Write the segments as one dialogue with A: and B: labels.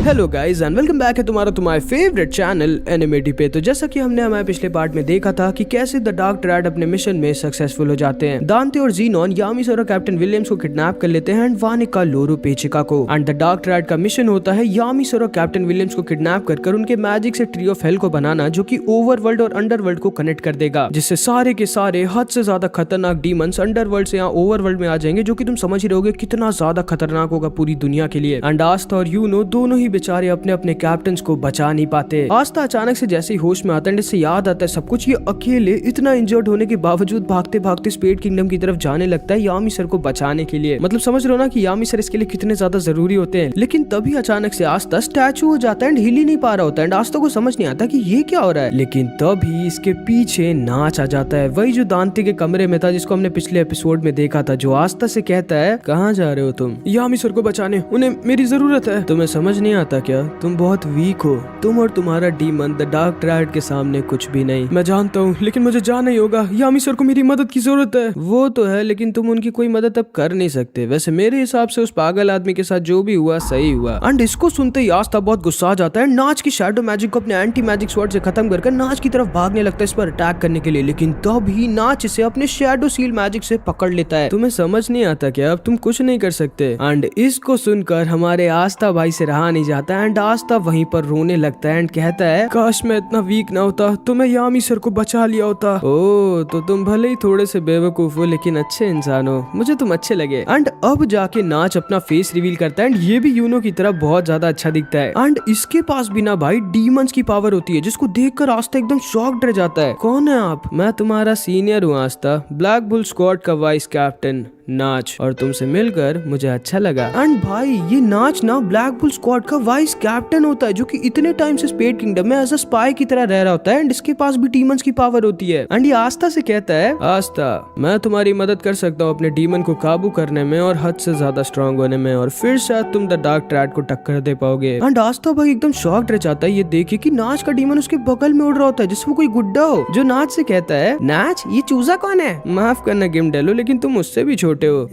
A: Hello guys and welcome back है तुम्हारा favourite channel एनिमेटी पे। तो जैसा कि हमने हमारे पिछले पार्ट में देखा था कि कैसे द डार्क ट्रायड अपने मिशन में सक्सेसफुल हो जाते हैं। दांते और ज़ीनोन यामिसोर और कैप्टन विलियम्स को किडनैप कर लेते हैं एंड वानिका लोरू पेचिका को। एंड द डार्क ट्रायड का मिशन होता है यामिसोर और कैप्टन विलियम्स को किडनैप कर उनके मैजिक से ट्री ऑफ हेल को बनाना, जो कि ओवरवर्ल्ड और अंडरवर्ल्ड को कनेक्ट कर देगा, जिससे सारे के सारे हद से ज्यादा खतरनाक डीमंस अंडरवर्ल्ड से यहाँ ओवरवर्ल्ड में आ जाएंगे, जो कि तुम समझ ही रहोगे कितना ज्यादा खतरनाक होगा पूरी दुनिया के लिए। एंड आस्था और यूनो दोनों ही बेचारे अपने अपने कैप्टन्स को बचा नहीं पाते। आस्था अचानक से जैसे ही होश में आता है, इससे याद आता है सब कुछ, ये अकेले इतना इंजर्ड होने के बावजूद भागते भागते स्पेड किंगडम की तरफ जाने लगता है यामिसर को बचाने के लिए। मतलब समझ रहे हो ना कि यामिसर इसके लिए कितने ज्यादा जरूरी होते हैं। लेकिन तभी अचानक से आस्था स्टैचू हो जाता है एंड हिल ही नहीं पा रहा होता है एंड आस्था को समझ नहीं आता कि ये क्या हो रहा है। लेकिन तभी इसके पीछे नाच आ जाता है, वही जो दांते के कमरे में था जिसको हमने पिछले एपिसोड में देखा था, जो आस्था से कहता है कहाँ जा रहे हो तुम? यामिसर को बचाने, उन्हें मेरी जरूरत है। तुम्हें समझ नहीं आता क्या? तुम बहुत वीक हो, तुम और तुम्हारा डीमन द डार्क ट्रायड के सामने कुछ भी नहीं। मैं जानता हूँ, लेकिन मुझे जाना ही होगा। यामिसर को मेरी मदद की जरूरत है। वो तो है, लेकिन तुम उनकी कोई मदद अब कर नहीं सकते। वैसे मेरे हिसाब से उस पागल आदमी के साथ जो भी हुआ सही हुआ। एंड इसको सुनते ही आस्था बहुत गुस्सा आ जाता है। नाच की शैडो मैजिक को अपने एंटी मैजिक स्वॉर्ड से खत्म करके नाच की तरफ भागने लगता है इस पर अटैक करने के लिए। लेकिन तभी नाच इसे अपने शैडो सील मैजिक से पकड़ लेता है। तुम्हें समझ नहीं आता क्या? अब तुम कुछ नहीं कर सकते। एंड इसको सुनकर हमारे आस्था भाई से रहा नहीं जाता एंड आस्था वहीं पर रोने लगता है एंड कहता है काश मैं इतना वीक ना होता तो मैं यामिसर को बचा लिया होता। ओ तो तुम भले ही थोड़े से बेवकूफ हो लेकिन अच्छे इंसान हो, मुझे तुम अच्छे लगे। एंड अब जाके नाच अपना फेस रिवील करता है एंड ये भी यूनो की तरह बहुत ज्यादा अच्छा दिखता है। एंड इसके पास भी ना भाई डीमंस की पावर होती है, जिसको देखकर आस्था एकदम शॉक्ड रह जाता है। कौन है आप? मैं तुम्हारा सीनियर हूँ आस्था, ब्लैक बुल स्क्वाड का वाइस कैप्टन नाच, और तुमसे मिलकर मुझे अच्छा लगा। एंड भाई ये नाच ना ब्लैक बुल स्क्वाड का वाइस कैप्टन होता है, जो कि इतने टाइम से स्पेड किंगडम में एज अ स्पाई की तरह रह रहा होता है एंड इसके पास भी डीमंस की पावर होती है। एंड ये आस्था से कहता है आस्था मैं तुम्हारी मदद कर सकता हूँ अपने डीमन को काबू करने में और हद से ज्यादा स्ट्रांग होने में, और फिर शायद तुम द डार्क ट्रायड को टक्कर दे पाओगे। एंड आस्था भाई एकदम शॉक्ड रह जाता है ये देखे कि नाच का डीमन उसके बगल में उड़ रहा होता है जैसे वो कोई गुड्डा हो। जो नाच से कहता है नाच ये चूजा कौन है? माफ करना गेम डेलो, लेकिन तुम मुझसे भी छोटे हो।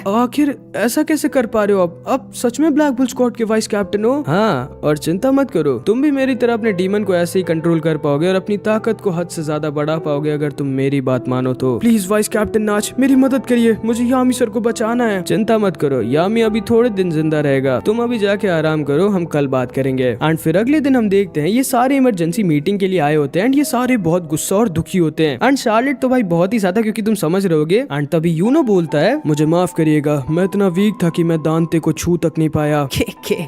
A: आखिर ऐसा कैसे कर पा रहे हो? अब सच में ब्लैक बुल स्क्वाड के वाइस कैप्टन हो? हाँ, और चिंता मत करो, तुम भी मेरी तरह अपने डीमन को ऐसे ही कंट्रोल कर पाओगे और अपनी ताकत को हद से ज्यादा बढ़ा पाओगे अगर तुम मेरी बात मानो तो। प्लीज वाइस कैप्टन नाच मेरी मदद करिए, मुझे यामिसर को बचाना है। चिंता मत करो, यामी अभी थोड़े दिन जिंदा रहेगा, तुम अभी जाके आराम करो, हम कल बात करेंगे। एंड फिर अगले दिन हम देखते हैं ये सारे इमरजेंसी मीटिंग के लिए आए होते हैं एंड ये सारे बहुत गुस्सा और दुखी होते हैं। एंड शार्लेट तो भाई बहुत ही ज्यादा, क्योंकि तुम समझ रहोगे। एंड तभी यूनो बोलता है मुझे माफ करिएगा, मैं इतना वीक था कि मैं दांते को छू तक नहीं पाया।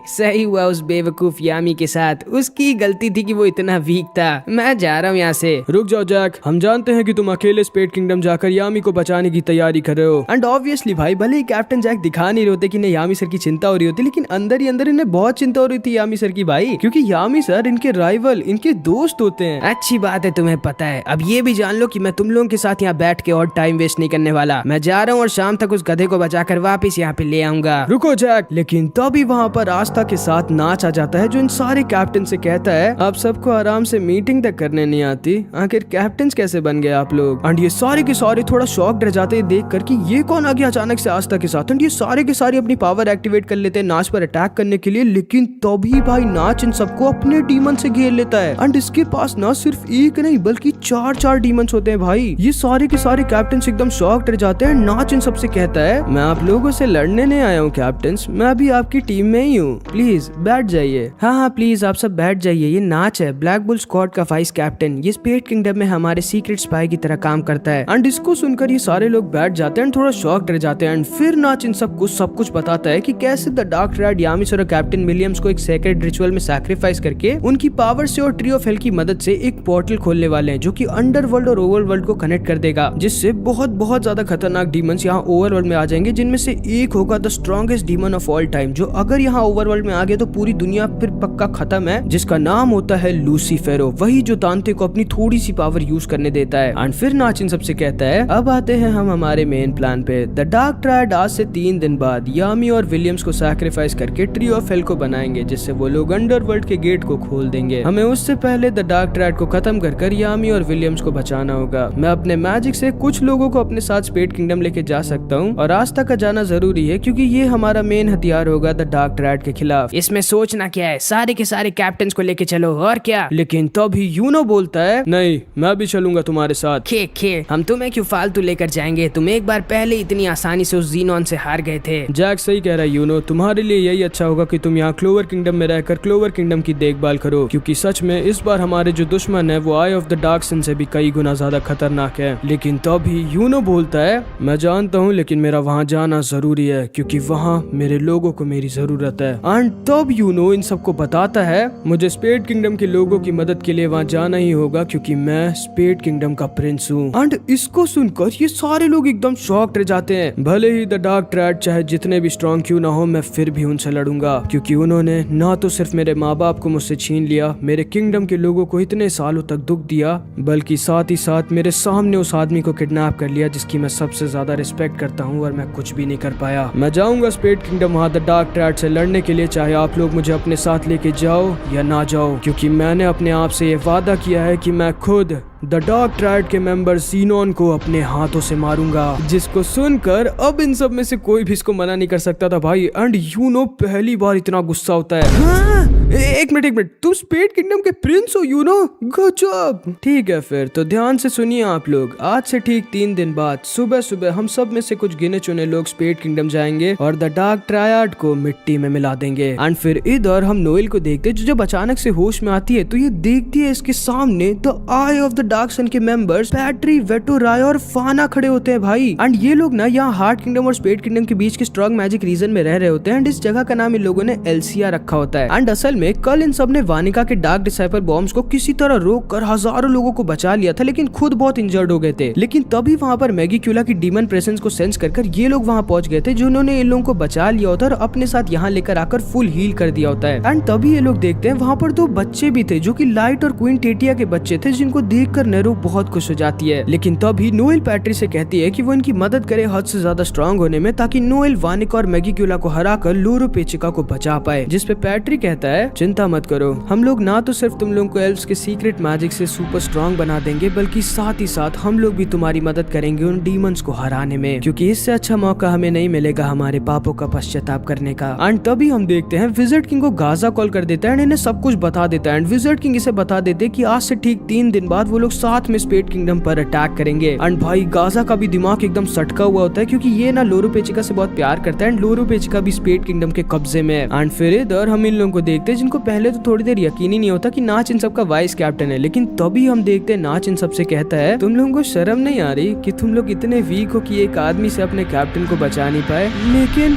A: सही हुआ उस बेवकूफ यामी के साथ, उसकी गलती थी कि वो इतना वीक था। मैं जा रहा हूँ यहाँ से। रुक जाओ जैक, हम जानते हैं कि तुम अकेले स्पेड किंगडम जाकर यामी को बचाने की तैयारी कर रहे हो। एंड ऑब्वियसली भाई भले ही कैप्टन जैक दिखा नहीं रहे कि इन्हें यामी सर की चिंता हो रही होती, लेकिन अंदर ही अंदर इन्हें बहुत चिंता हो रही थी यामी सर की भाई, क्योंकि यामी सर इनके राइवल, इनके दोस्त होते हैं। अच्छी बात है तुम्हें पता है। अब ये भी जान लो कि मैं तुम लोगों के साथ यहाँ बैठ के और टाइम वेस्ट नहीं करने वाला। मैं जा रहा हूँ और शाम तक उस गधे को बचाकर वापस यहाँ पे ले आऊंगा। रुको जैक। लेकिन तभी वहाँ पर आस्था के साथ नाच आ जाता है, जो इन सारे कैप्टन से कहता है आप सबको आराम से मीटिंग तक करने नहीं आती, आखिर कैप्टन कैसे बन गए आप लोग? एंड ये सारे के सारे थोड़ा शॉक्ड रह जाते हैं देख कर कि ये कौन आ गया अचानक से आस्था के साथ। एंड ये सारे के सारे अपनी पावर एक्टिवेट कर लेते हैं नाच पर अटैक करने के लिए, लेकिन तभी भाई नाच इन सबको अपने डीमन से घेर लेता है। एंड इसके पास ना सिर्फ एक नहीं बल्कि चार डीमंस होते हैं भाई। ये सारे के सारे कैप्टन एकदम शॉक्ड रह जाते हैं। नाच इन सबसे कहता है मैं आप लोगों से लड़ने नहीं आया हूँ कैप्टन्स, मैं अभी आपकी टीम में ही हूँ, प्लीज बैठ जाइए। हाँ प्लीज आप सब बैठ जाइए। ये नाच है ब्लैक बुल स्क्वाड का वाइस कैप्टन, ये स्पेड किंगडम में हमारे सीक्रेट स्पाई की तरह काम करता है। एंड इसको सुनकर ये सारे लोग बैठ जाते हैं, थोड़ा शॉक्ड रह जाते हैं। एंड फिर नाच इन सबको सब कुछ बताता है कि कैसे द डार्क ट्रायड यामिसर और कैप्टन विलियम्स को एक सेक्रेट रिचुअल में सैक्रिफाइस करके उनकी पावर से और ट्री ऑफ हेल की मदद से एक पोर्टल खोलने वाले हैं, जो कि अंडरवर्ल्ड और ओवरवर्ल्ड को कनेक्ट कर देगा, जिससे बहुत ज्यादा खतरनाक डीमंस यहाँ ओवरवर्ल्ड में आ जाएंगे, जिनमें से एक होगा the strongest demon of all time, जो अगर यहाँ ओवरवर्ल्ड में आ गया तो पूरी दुनिया फिर पक्का खत्म है, जिसका नाम होता है लूसीफेरो, वही जो दांते को अपनी थोड़ी सी पावर यूज करने देता है। एंड फिर नाच इन सबसे कहता है अब आते हैं हम हमारे मेन प्लान पे। द डार्क ट्रायड आज से 3 दिन बाद यामी और विलियम्स को सैक्रिफाइस करके ट्री ऑफ हेल को बनाएंगे, जिससे वो लोग अंडरवर्ल्ड के गेट को खोल देंगे। हमें उससे पहले द डार्क ट्रायड को खत्म कर यामी और विलियम्स को बचाना होगा। मैं अपने मैजिक से कुछ लोगों को अपने साथ स्पेड किंगडम लेके जा सकता हूँ और आस्था का जाना जरूरी है क्योंकि ये हमारा मेन हथियार होगा द डार्क ट्रायड के खिलाफ।
B: इसमें सोचना क्या है, सारे के सारे कैप्टन को लेके चलो और क्या।
A: लेकिन तभी यूनो बोलता है नहीं, मैं भी चलूंगा तुम्हारे साथ।
B: खे हम तुम्हें क्यों फालतू लेकर जाएंगे, तुम एक बार पहले इतनी आसानी से उस ज़ीनॉन से हार गए थे।
A: जैक सही कह रहा है यूनो, तुम्हारे लिए यही अच्छा होगा कि तुम यहाँ क्लोवर किंगडम में रहकर क्लोवर किंगडम की देखभाल करो, क्योंकि सच में इस बार हमारे जो दुश्मन है वो आई ऑफ द डार्क सन से भी कई गुना ज्यादा खतरनाक है। लेकिन तभी यूनो बोलता है मैं जानता हूँ लेकिन मेरा वहाँ जाना जरूरी है क्योंकि वहाँ मेरे लोगों को मेरी जरूरत है। एंड तब यूनो इन सबको बताता है मुझे स्पेड किंगडम के लोगों की मदद के लिए वहाँ जाना ही होगा क्योंकि मैं स्पेड किंगडम का प्रिंस हूँ। एंड इसको सुनकर ये सारे लोग एकदम शॉक्ड रह जाते हैं। भले ही द डार्क ट्रायड चाहे जितने भी स्ट्रॉन्ग क्यों ना हो, मैं फिर भी उनसे लड़ूंगा क्योंकि उन्होंने ना तो सिर्फ मेरे माँ बाप को मुझसे छीन लिया, मेरे किंगडम के लोगों को इतने सालों तक दुख दिया, बल्कि साथ ही साथ मेरे सामने उस आदमी को किडनैप कर लिया जिसकी मैं सबसे ज्यादा रिस्पेक्ट करता हूँ और मैं कुछ भी नहीं कर पाया। मैं जाऊंगा स्पेड किंगडम वहाँ द डार्क ट्रायड से लड़ने के लिए, चाहे आप लोग मुझे अपने साथ लेके जाओ या ना जाओ, क्योंकि मैंने अपने आप से ये वादा किया है कि मैं खुद द डार्क ट्रायड के मेंबर ज़ीनॉन को अपने हाथों से मारूंगा। जिसको सुनकर अब इन सब में से कोई भी इसको मना नहीं कर सकता था भाई। एंड यूनो पहली बार इतना गुस्सा होता है। हाँ? एक मिनट, तुम स्पेड किंगडम के प्रिंस हो यूनो, गजब। ठीक है फिर तो ध्यान से सुनिए आप लोग, आज से ठीक 3 दिन बाद सुबह सुबह हम सब में से कुछ गिने चुने लोग स्पेड किंगडम जाएंगे और द डार्क ट्रायड को मिट्टी में मिला देंगे। एंड फिर इधर हम नोएल को देखते जो जब अचानक से होश में आती है तो ये देखती है इसके सामने the eye of the dark sun के मेंबर्स पैट्री, वेटो, राय और फाना खड़े होते हैं भाई। एंड ये लोग ना यहाँ हार्ट किंगडम और स्पेड किंगडम के बीच के स्ट्रॉन्ग मैजिक रीजन में रह रहे होते हैं। एंड इस जगह का नाम इन लोगों ने एल्सिया रखा होता है। एंड असल में कल इन सब ने वानिका के डार्क डिसाइपर बॉम्ब्स को किसी तरह रोक कर हजारों लोगों को बचा लिया था, लेकिन खुद बहुत इंजर्ड हो गए थे। लेकिन तभी वहाँ पर मैगीक्यूला की डीमन प्रेजेंस को सेंस कर ये लोग वहाँ पहुंच गए थे जिन्होंने इन लोगों को बचा लिया होता और अपने साथ यहाँ लेकर आकर फुल हील कर दिया होता है। एंड तभी ये लोग देखते हैं वहाँ पर 2 बच्चे भी थे जो कि लाइट और क्वीन टेटिया के बच्चे थे, जिनको देखकर नेरो बहुत खुश हो जाती है। लेकिन तभी नोएल पैट्री से कहती है कि वो इनकी मदद करे हद से ज्यादा स्ट्रांग होने में, ताकि नोएल वानिका और मैगीक्यूला को हराकर लोरो पेचिका को बचा पाए। जिस पे पैट्री कहता है चिंता मत करो, हम लोग ना तो सिर्फ तुम लोगों को एल्व्स के सीक्रेट मैजिक से सुपर स्ट्रांग बना देंगे, बल्कि साथ ही साथ हम लोग भी तुम्हारी मदद करेंगे उन डीमंस को हराने में, क्योंकि इससे अच्छा मौका हमें नहीं मिलेगा हमारे पापों का पश्चाताप करने का। एंड तभी हम देखते हैं विज़र्ड किंग को गाजा कॉल कर देता है, इन्हें सब कुछ बता देता है। एंड विज़र्ड किंग इसे बता देते हैं कि आज से ठीक 3 दिन बाद वो लोग साथ में स्पेड किंगडम पर अटैक करेंगे। एंड भाई गाजा का भी दिमाग एकदम सटका हुआ होता है क्योंकि ये ना लोरो पेचिका से बहुत प्यार करता है एंड लोरो पेचिका भी स्पेड किंगडम के कब्जे में है। एंड फिर इधर हम इन लोगों को देखते हैं जिनको पहले तो थोड़ी देर यकीन ही नहीं होता कि नाच इन सबका वाइस कैप्टन है, लेकिन तभी हम देखते हैं नाच इन सबसे कहता है तुम लोगों को शर्म नहीं आ रही कि तुम लोग इतने वीक हो कि एक आदमी से अपने कैप्टन को बचा नहीं पाए। लेकिन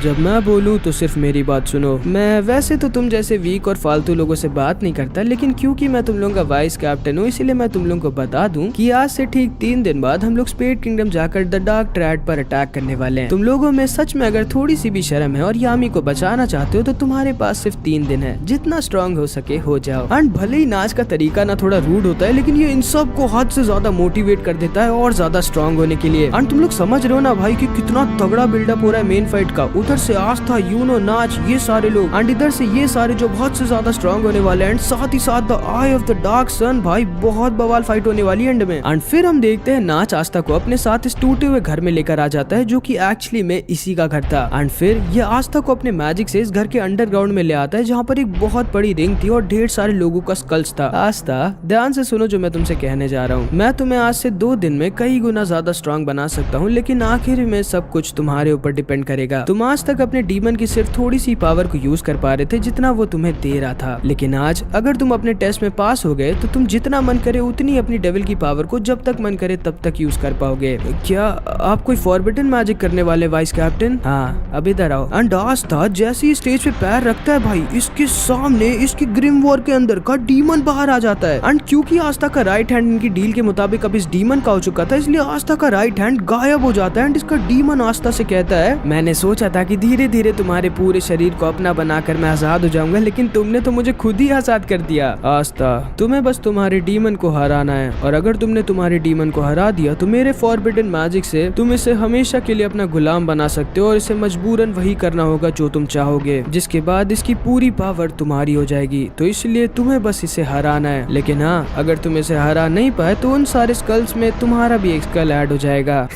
A: जब मैं बोलूँ तो सिर्फ मेरी बात सुनो। मैं वैसे तो तुम जैसे वीक और फालतू लोगों से बात नहीं करता, लेकिन क्योंकि मैं तुम लोगों का वाइस कैप्टन हूँ इसीलिए मैं तुम लोगों को बता दूं कि आज से ठीक 3 दिन बाद हम लोग स्पेड किंगडम जाकर द डार्क ट्रायड पर अटैक करने वाले हैं। तुम लोगों में सच में अगर थोड़ी सी भी शर्म है और यामी को बचाना चाहते हो तो तुम्हारे पास सिर्फ 3 दिन है, जितना स्ट्रांग हो सके हो जाओ। एंड भले ही नाच का तरीका ना थोड़ा रूड होता है, लेकिन ये इन सब को हद से ज्यादा मोटिवेट कर देता है और ज्यादा स्ट्रांग होने के लिए। एंड तुम लोग समझ रहे हो ना भाई कि कितना तगड़ा बिल्डअप हो रहा है मेन फाइट का। उधर से आस्था, यूनो, नाच, ये सारे लोग, एंड इधर से ये सारे जो बहुत से ज्यादा स्ट्रांग होने वाले हैं। साथ ही साथ the eye of the dark sun, भाई बहुत बवाल फाइट होने वाली है एंड में। एंड फिर हम देखते हैं नाच आस्था को अपने साथ इस टूटे हुए घर में लेकर आ जाता है जो कि एक्चुअली में इसी का घर था। एंड फिर ये आस्था को अपने मैजिक से इस घर के अंडरग्राउंड में ले आता है जहाँ पर एक बहुत बड़ी रिंग थी और ढेर सारे लोगों का स्कल्स था। आस्था ध्यान से सुनो जो मैं तुमसे कहने जा रहा हूँ। मैं तुम्हें आज से 2 दिन में कई गुना ज्यादा स्ट्रांग बना सकता हूँ, लेकिन आखिर में सब कुछ तुम्हारे ऊपर डिपेंड करेगा। तुम आज तक अपने डीमन की सिर्फ थोड़ी सी पावर को यूज कर पा रहे थे जितना वो तुम्हें दे रहा था, लेकिन आज अगर तुम अपने टेस्ट में पास हो गए तो तुम जितना मन करे उतनी अपनी डेविल की पावर को जब तक मन करे तब तक यूज कर पाओगे। क्या आप कोई फॉरबिडन मैजिक करने वाले वाइस कैप्टन? हाँ अब इधर आओ। एंड आस्था जैसे ही स्टेज पे पैर रखता है भाई इसके सामने इसकी ग्रिम वॉर के अंदर का डीमन बाहर आ जाता है। एंड क्योंकि आस्था का राइट हैंड इनकी डील के मुताबिक अब इस डीमन का हो चुका था, इसलिए आस्था का राइट हैंड गायब हो जाता है। एंड इसका डीमन आस्था से कहता है मैंने सोचा था कि धीरे धीरे तुम्हारे पूरे शरीर को अपना बनाकर मैं आजाद हो जाऊंगा, लेकिन तुमने तो मुझे खुद ही आजाद कर दिया। आस्था तुम्हें बस तुम्हारे डीमन डीमन को हराना है, और अगर तुमने तुम्हारे डीमन को हरा दिया तो मेरे फॉरबिडन मैजिक से तुम इसे हमेशा के लिए अपना गुलाम बना सकते हो और इसे मजबूरन वही करना होगा जो तुम चाहोगे, जिसके बाद इसकी पूरी पावर तुम्हारी हो जाएगी। तो इसलिए तुम्हें बस इसे हराना है। लेकिन हाँ, अगर तुम इसे हरा नहीं पाए तो उन सारे स्कल्स में तुम्हारा भी एक स्कल ऐड हो जाएगा।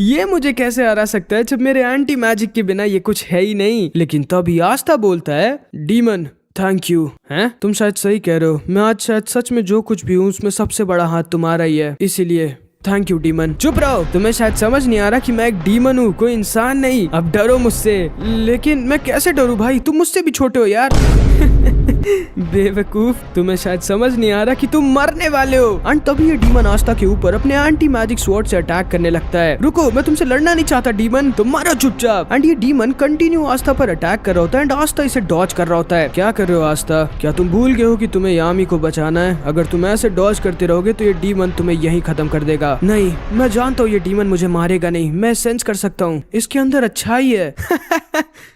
A: ये मुझे कैसे हरा सकता है जब मेरे एंटी मैजिक के बिना ये कुछ है ही नहीं। लेकिन तभी आस्था बोलता है, डीमन थैंक यू। हैं? तुम शायद सही कह रहे हो, मैं आज शायद सच में जो कुछ भी हूँ उसमें सबसे बड़ा हाथ तुम्हारा ही है, इसीलिए थैंक यू डीमन। चुप रहो, तुम्हें शायद समझ नहीं आ रहा कि मैं एक डीमन हूँ, कोई इंसान नहीं। अब डरो मुझसे। लेकिन मैं कैसे डरूं भाई, तुम मुझसे भी छोटे हो यार। बेवकूफ, तुम्हें शायद समझ नहीं आ रहा कि तुम मरने वाले हो। एंड तभी ये डीमन आस्था के ऊपर अपने एंटी मैजिक स्वॉर्ड से अटैक करने लगता है। रुको, मैं तुमसे लड़ना नहीं चाहता डीमन, तुम मारो चुपचाप। एंड ये डीमन कंटिन्यू आस्था पर अटैक कर रहा होता है एंड आस्था इसे डॉज कर रहा होता है। क्या कर रहे हो आस्था? क्या तुम भूल गए हो कि तुम्हें यामी को बचाना है? अगर तुम ऐसे डॉज करते रहोगे तो ये डीमन तुम्हें यहीं खत्म कर देगा। नहीं, मैं जानता हूँ ये डीमन मुझे मारेगा नहीं, मैं सेंस कर सकता हूँ, इसके अंदर अच्छाई है।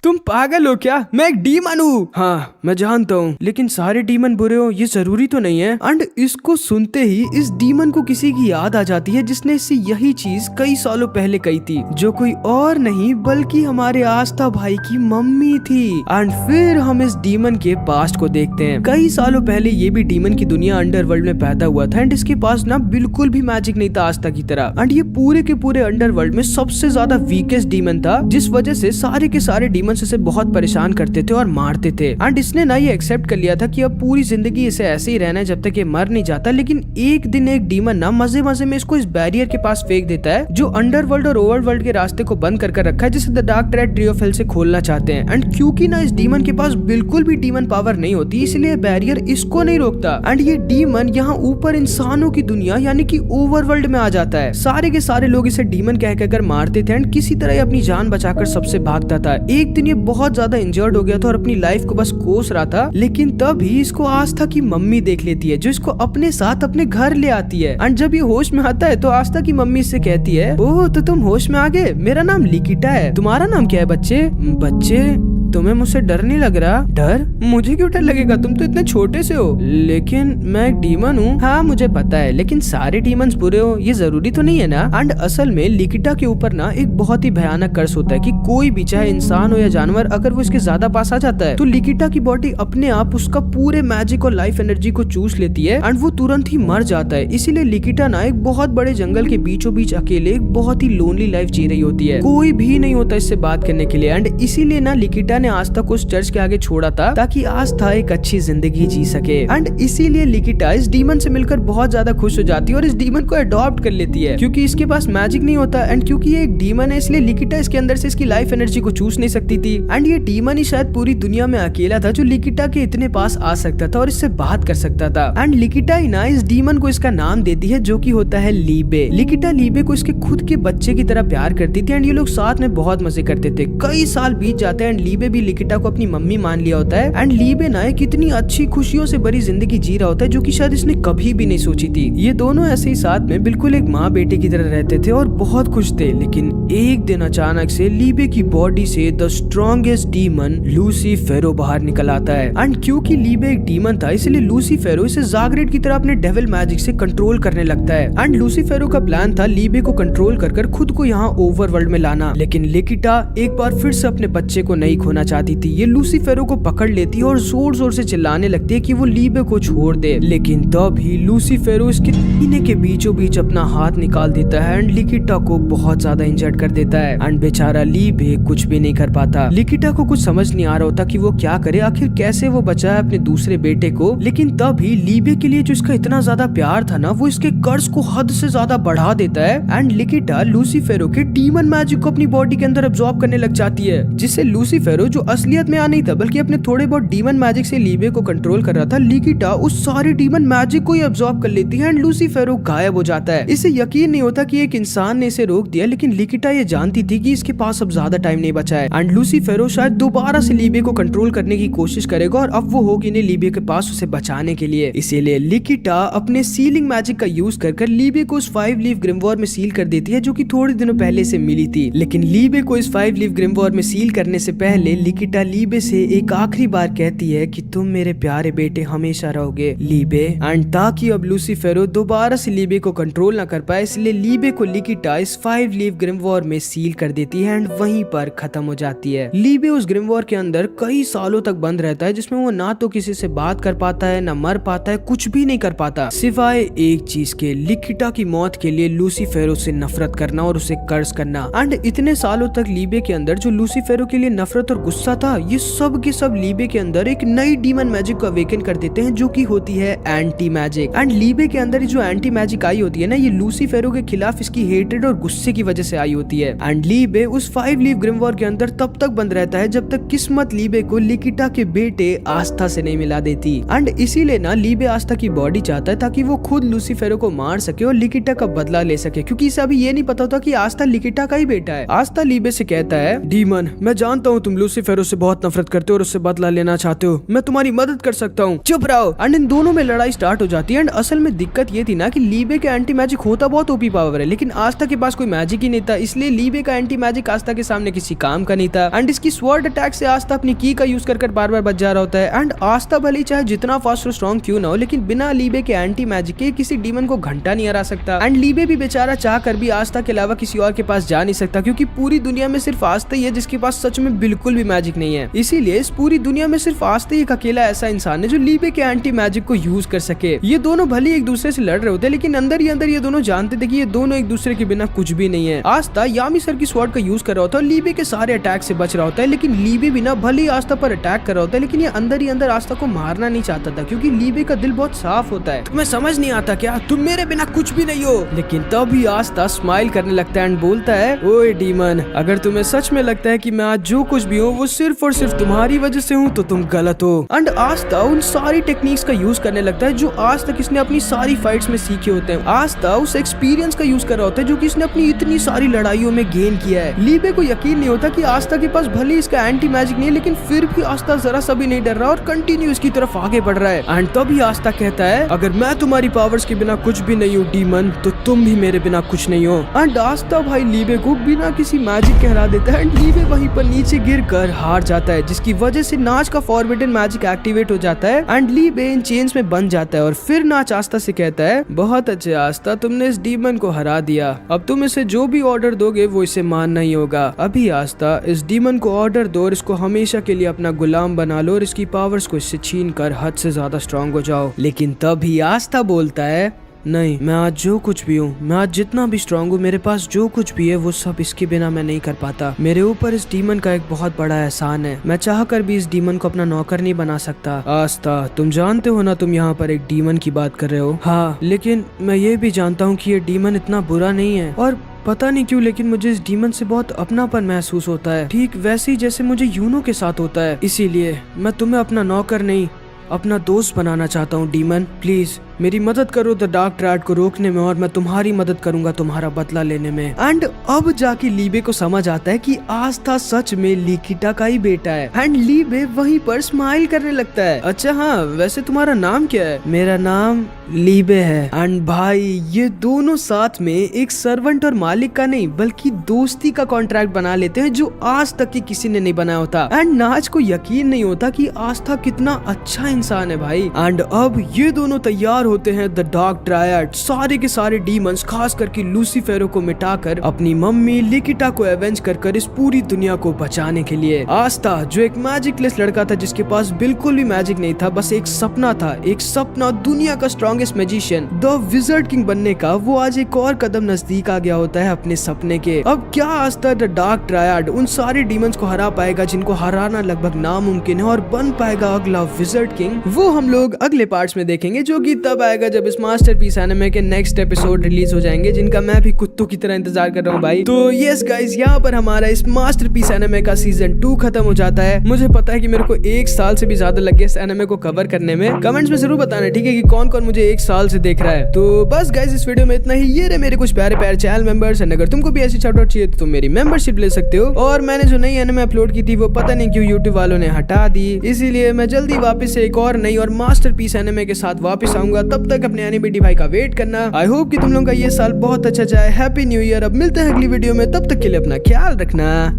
A: तुम पागल हो क्या? मैं एक डीमन हूँ। हाँ, मैं जानता हूँ, लेकिन सारे डीमन बुरे हो ये जरूरी तो नहीं है। एंड इसको सुनते ही इस डीमन को किसी की याद आ जाती है जिसने इससे यही चीज कई सालों पहले कही थी, जो कोई और नहीं बल्कि हमारे आस्था भाई की मम्मी थी। एंड फिर हम इस डीमन के पास्ट को देखते हैं। कई सालों पहले ये भी डीमन की दुनिया अंडरवर्ल्ड में पैदा हुआ था एंड इसके पास ना बिल्कुल भी मैजिक नहीं था आस्था की तरह। एंड ये पूरे के पूरे अंडरवर्ल्ड में सबसे ज्यादा वीकेस्ट डीमन था, जिस वजह से सारे के सारे डीमंस इसे बहुत परेशान करते थे और मारते थे। एंड इसने ना ये एक्सेप्ट कर लिया था कि अब पूरी जिंदगी इसे ऐसे ही रहना है जब तक ये मर नहीं जाता। लेकिन एक दिन एक डीमन ना मजे मजे में इसको इस बैरियर के पास फेंक देता है जो अंडरवर्ल्ड और ओवरवर्ल्ड के रास्ते को बंद कर रखा है, जिसे the dark triad tree of hell से खोलना चाहते हैं। एंड क्योंकि ना इस डीमन के पास बिल्कुल भी डीमन पावर नहीं होती, इसलिए बैरियर इसको नहीं रोकता। एंड ये डीमन यहाँ ऊपर इंसानों की दुनिया यानी कि ओवरवर्ल्ड में आ जाता है। सारे के सारे लोग इसे डीमन कह कहकर मारते थे एंड किसी तरह अपनी जान बचाकर सबसे भागता था। एक दिन ये बहुत ज्यादा इंजर्ड हो गया था और अपनी लाइफ को बस कोस रहा था, लेकिन तभी इसको आस्था की मम्मी देख लेती है जो इसको अपने साथ अपने घर ले आती है। एंड जब ये होश में आता है तो आस्था की मम्मी इससे कहती है, ओह तो तुम होश में आ गए, मेरा नाम लिकिटा है, तुम्हारा नाम क्या है बच्चे? बच्चे, तुम्हें मुझसे डर नहीं लग रहा? डर? मुझे क्यों डर लगेगा, तुम तो इतने छोटे से हो। लेकिन मैं एक डीमन हूँ। हाँ मुझे पता है, लेकिन सारे डीमंस बुरे हो ये जरूरी तो नहीं है ना। एंड असल में लिकिटा के ऊपर ना एक बहुत ही भयानक कर्स होता है कि कोई भी चाहे इंसान हो या जानवर, अगर वो इसके ज्यादा पास आ जाता है तो लिकिटा की बॉडी अपने आप उसका पूरे मैजिक और लाइफ एनर्जी को चूस लेती है एंड वो तुरंत ही मर जाता है। इसीलिए लिकिटा ना एक बहुत बड़े जंगल के बीचों बीच अकेले एक बहुत ही लोनली लाइफ जी रही होती है। कोई भी नहीं होता इससे बात करने के लिए। एंड इसीलिए ना लिकिटा ने आस्था को उस चर्च के आगे छोड़ा था ताकि आस्था एक अच्छी जिंदगी जी सके। एंड इसीलिए लिकिटा इस डीमन से मिलकर बहुत ज्यादा खुश हो जाती है और इस डीमन को अडॉप्ट कर लेती है, क्योंकि इसके पास मैजिक नहीं होता एंड क्योंकि ये एक डीमन है इसलिए लिकिटा इसके अंदर से इसकी लाइफ एनर्जी को चूस नहीं सकती थी। एंड ये डीमन ही शायद पूरी दुनिया में अकेला था जो लिकिटा के इतने पास आ सकता था और इससे बात कर सकता था। एंड लिकिटा ही ना इस डीमन को इसका नाम देती है जो कि होता है लीबे। लिकिटा लीबे को इसके खुद के बच्चे की तरह प्यार करती थी एंड ये लोग साथ में बहुत मजे करते थे। कई साल बीत जाते हैं एंड लीबे भी लिकिटा को अपनी मम्मी मान लिया होता है। एंड लीबे ना एक इतनी अच्छी खुशियों से भरी जिंदगी जी रहा होता है जो कि शायद इसने कभी भी नहीं सोची थी। ये दोनों ऐसे ही साथ में बिल्कुल एक माँ बेटे की तरह रहते थे और बहुत खुश थे। लेकिन एक दिन अचानक से लीबे की बॉडी से द स्ट्रॉन्गेस्ट डीमन लूसीफेरो बाहर निकल आता है। एंड क्योंकि लीबे एक डीमन था इसलिए लूसीफेरो इसे जागरेट की तरह अपने डेविल मैजिक से कंट्रोल करने लगता है। एंड लूसीफेरो का प्लान था लीबे को कंट्रोल कर खुद को यहाँ ओवरवर्ल्ड में लाना। लेकिन लिकिटा एक बार फिर से अपने बच्चे को नहीं खोना चाहती थी। ये लूसीफेरो को पकड़ लेती है और जोर जोर से चिल्लाने लगती है कि वो लीबे को छोड़ दे। लेकिन तभी लूसीफेरो इसके सीने के बीचों बीच अपना हाथ निकाल देता है एंड लिकिटा को बहुत ज्यादा इंजर्ड कर देता है। एंड बेचारा लीबे कुछ भी नहीं कर पाता। लिकिटा को कुछ समझ नहीं आ रहा होता कि वो क्या करे, आखिर कैसे वो बचाए अपने दूसरे बेटे को। लेकिन तभी लीबे के लिए जो इसका इतना ज्यादा प्यार था ना, वो इसके कर्ज को हद से ज्यादा बढ़ा देता है। एंड लिकिटा लूसीफेरो के डीमन मैजिक को अपनी बॉडी के अंदर अब्सॉर्ब करने लग जाती है, जिससे लूसीफेरो जो असलियत में आ नहीं था बल्कि अपने थोड़े बहुत डीमन मैजिक से लीबे को कंट्रोल कर रहा था, लिकिटा उस सारे डीमन मैजिक को ही अब्सॉर्ब कर लेती है एंड लूसीफेरो गायब हो जाता है। इसे यकीन नहीं होता कि एक इंसान ने इसे रोक दिया, लेकिन लिकिटा ये जानती थी कि इसके पास अब ज्यादा टाइम नहीं बचा है एंड लूसीफेरो शायद दोबारा से लीबे को कंट्रोल करने की कोशिश करेगा और अब वो होगी नहीं लीबे के पास उसे बचाने के लिए। इसीलिए लिकिटा अपने सीलिंग मैजिक का यूज कर लीबे को उस 5 लीफ ग्रिमवॉर में सील कर देती है जो कि थोड़े दिनों पहले से मिली थी। लेकिन लीबे को इस 5 लीफ ग्रिमवॉर में सील करने से पहले लिकिटा लीबे से एक आखिरी बार कहती है कि तुम मेरे प्यारे बेटे हमेशा रहोगे लीबे। एंड ताकि अब लूसीफेरो दोबारा से लीबे को कंट्रोल ना कर पाए, इसलिए लीबे को लिकिटा इस 5 लीफ ग्रिमवॉर में सील कर देती है एंड वहीं पर खत्म हो जाती है। लीबे उस ग्रिमवॉर के अंदर कई सालों तक बंद रहता है, जिसमें वो ना तो किसी से बात कर पाता है, ना मर पाता है, कुछ भी नहीं कर पाता सिवाय एक चीज के, लिकिटा की मौत के लिए लूसीफेरो से नफरत करना और उसे कर्ज करना। एंड इतने सालों तक लीबे के अंदर जो लूसीफेरो के लिए नफरत और गुस्सा था, ये सब के सब लीबे के अंदर एक नई डीमन मैजिक को अवेकन कर देते हैं, जो की होती है एंटी मैजिक। एंड लीबे के अंदर जो एंटी मैजिक आई होती है ना, ये लूसीफेरो के खिलाफ इसकी हेट्रेड और गुस्से की वजह से आई होती है। एंड लीबे उस 5 लीफ ग्रिमवॉर के अंदर तब तक बंद रहता है जब तक किस्मत लीबे को लिकिटा के बेटे आस्था से नहीं मिला देती। एंड इसीलिए ना लीबे आस्था की बॉडी चाहता है ताकि वो खुद लूसीफेरो को मार सके और लिकिटा का बदला ले सके, क्योंकि इसे अभी ये नहीं पता होता कि आस्था लिकिटा का ही बेटा है। आस्था लीबे से कहता है, डीमन मैं जानता हूँ तुम लूसीफेरो से बहुत नफरत करते हो और उससे बदला लेना चाहते हो, मैं तुम्हारी मदद कर सकता हूँ, चुप रहो। एंड इन दोनों में लड़ाई स्टार्ट हो जाती है। एंड असल में दिक्कत ये थी ना कि लीबे का एंटी मैजिक होता बहुत ओपी पावर है, लेकिन आस्था के पास कोई मैजिक ही नहीं था, इसलिए लीबे का एंटी मैजिक आस्था के सामने किसी काम का नहीं था। एंड इसकी स्वॉर्ड अटैक से आस्था अपनी की का यूज कर बार बार बच जा रहा होता है। एंड आस्था भले चाहे जितना फास्ट और स्ट्रॉन्ग क्यों ना हो, लेकिन बिना लीबे के एंटी मैजिक के किसी डीमन को घंटा नहीं हरा सकता। एंड लीबे भी बेचारा चाह कर भी आस्था के अलावा किसी और के पास जा नहीं सकता, क्योंकि पूरी दुनिया में सिर्फ आस्था ही है जिसके पास सच में बिल्कुल भी मैजिक नहीं है। इसीलिए इस पूरी दुनिया में सिर्फ आस्था ही एक अकेला ऐसा इंसान है जो लीबे के एंटी मैजिक को यूज कर सके। ये दोनों भले एक दूसरे से लड़ रहे होते, लेकिन अंदर ही अंदर ये दोनों जानते थे कि ये दोनों एक दूसरे के बिना कुछ भी नहीं है। आस्था यामी सर की स्वॉर्ड का यूज कर रहा होता है और लीबे के सारे अटैक से बच रहा होता है, लेकिन लीबे भी ना भले ही आस्था पर अटैक कर रहा होता है, लेकिन ये अंदर ही अंदर आस्था को मारना नहीं चाहता था, क्योंकि लीबे का दिल बहुत साफ होता है। तुम्हें समझ नहीं आता क्या, तुम मेरे बिना कुछ भी नहीं हो। लेकिन तभी आस्था स्माइल करने लगता है एंड बोलता है, ओए डीमन, अगर तुम्हें सच में लगता है कि मैं आज जो कुछ भी हूँ वो सिर्फ और सिर्फ तुम्हारी वजह से हूँ, तो तुम गलत हो। एंड आस्था उन सारी टेक्निक्स का यूज करने लगता है जो आज तक इसने अपनी सारी फाइट्स में सीखे होते हैं। आस्था उस एक्सपीरियंस का यूज कर रहा होता है जो कि इसने अपनी इतनी सारी लड़ाइयों में गेन किया है। लीबे को यकीन नहीं होता कि आस्था के पास भले इसका एंटी मैजिक नहीं है, लेकिन फिर भी आस्था जरा सा भी नहीं डर रहा और कंटिन्यू इसकी तरफ आगे बढ़ रहा है। एंड तभी आस्था कहता है, अगर मैं तुम्हारी पावर्स के बिना कुछ भी नहीं हूँ डीमन, तो तुम भी मेरे बिना कुछ नहीं हो। एंड आस्था भाई लीबे को बिना किसी मैजिक के हरा देता है एंड लीबे वहीं पर नीचे गिर कर हार जाता है, जिसकी वजह से नाच का फॉरबिडन मैजिक एक्टिवेट हो जाता है एंड लीबे इन चेन्स में बंध जाता है। और फिर नाच आस्था से कहता है, बहुत अच्छे आस्था, तुमने इस डीमन को हरा दिया, अब तुम इसे जो भी ऑर्डर दोगे वो इसे मानना ही होगा। अभी आस्था इस डीमन को ऑर्डर दो और इसको हमेशा के लिए अपना गुलाम बना लो और इसकी पावर्स को इससे छीन कर हद से ज्यादा स्ट्रॉन्ग हो जाओ। लेकिन तभी आस्था बोलता है, नहीं, मैं आज जो कुछ भी हूँ, मैं आज जितना भी स्ट्रॉन्ग हूँ, मेरे पास जो कुछ भी है वो सब इसके बिना मैं नहीं कर पाता। मेरे ऊपर इस डीमन का एक बहुत बड़ा एहसान है, मैं चाह कर भी इस डीमन को अपना नौकर नहीं बना सकता। आस्था, तुम जानते हो ना तुम यहाँ पर एक डीमन की बात कर रहे हो। हाँ, लेकिन मैं ये भी जानता हूँ कि ये डीमन इतना बुरा नहीं है, और पता नहीं क्यों लेकिन मुझे इस डीमन से बहुत अपनापन महसूस होता है, ठीक वैसे ही जैसे मुझे यूनो के साथ होता है। इसीलिए मैं तुम्हें अपना नौकर नहीं, अपना दोस्त बनाना चाहता हूँ डीमन। प्लीज मेरी मदद करो द डार्क ट्रायड को रोकने में, और मैं तुम्हारी मदद करूंगा तुम्हारा बदला लेने में। एंड अब जाके लीबे को समझ आता है कि आस्था सच में लिकिटा का ही बेटा है। एंड लीबे वहीं पर स्माइल करने लगता है, अच्छा हाँ, वैसे तुम्हारा नाम क्या है? मेरा नाम लीबे है। एंड भाई ये दोनों साथ में एक सर्वेंट और मालिक का नहीं बल्कि दोस्ती का कॉन्ट्रैक्ट बना लेते हैं, जो आज तक की किसी ने नहीं बनाया होता। एंड नाच को यकीन नहीं होता कि आस्था कितना अच्छा इंसान है भाई। एंड अब ये दोनों तैयार होते हैं द डार्क ट्रायड सारे के सारे डीमंस, खास करके लूसीफेरो को मिटाकर अपनी मम्मी लिकिटा को एवेंज कर इस पूरी दुनिया को बचाने के लिए। आस्था जो एक मैजिकलेस लड़का था जिसके पास बिल्कुल भी मैजिक नहीं था, बस एक सपना था, एक सपना दुनिया का strongest magician the wizard king बनने का, वो आज एक और कदम नजदीक आ गया होता है अपने सपने के। अब क्या आस्था द डार्क ट्रायड उन सारे डीमंस को हरा पाएगा जिनको हराना लगभग नामुमकिन है, और बन पाएगा अगला विजर्ड किंग? वो हम लोग अगले पार्ट्स में देखेंगे, जो कि तब आएगा जब इस मास्टरपीस एनिमे के नेक्स्ट एपिसोड रिलीज हो जाएंगे, जिनका मैं भी कुत्तों की तरह इंतजार कर रहा हूँ भाई। तो यस गाइस, यहाँ पर हमारा इस मास्टरपीस एनिमे का सीजन 2 खत्म हो जाता है। मुझे पता है कि मेरे को 1 साल से भी ज्यादा लग गया इस एनिमे को कवर करने में। कमेंट्स में जरूर बताना ठीक है कि कौन कौन मुझे 1 साल से देख रहा है। तो बस गाइस इस वीडियो में इतना ही। ये रहे मेरे कुछ प्यारे प्यारे चैनल मेंबर्स, एंड अगर तुमको भी ऐसी शाउट आउट चाहिए तो तुम मेरी मेंबरशिप ले सकते हो। और मैंने जो नई एनिमे अपलोड की थी वो पता नहीं क्यों यूट्यूब वालों ने हटा दी, इसीलिए मैं जल्दी वापस से एक और नई और मास्टरपीस एनिमे के साथ वापस आऊंगा। तब तक अपने एनिमेटी भाई का वेट करना। आई होप कि तुम लोगों का ये साल बहुत अच्छा जाए। Happy new year. अब मिलते हैं अगली वीडियो में, तब तक के लिए अपना ख्याल रखना।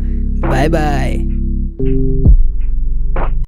A: Bye bye.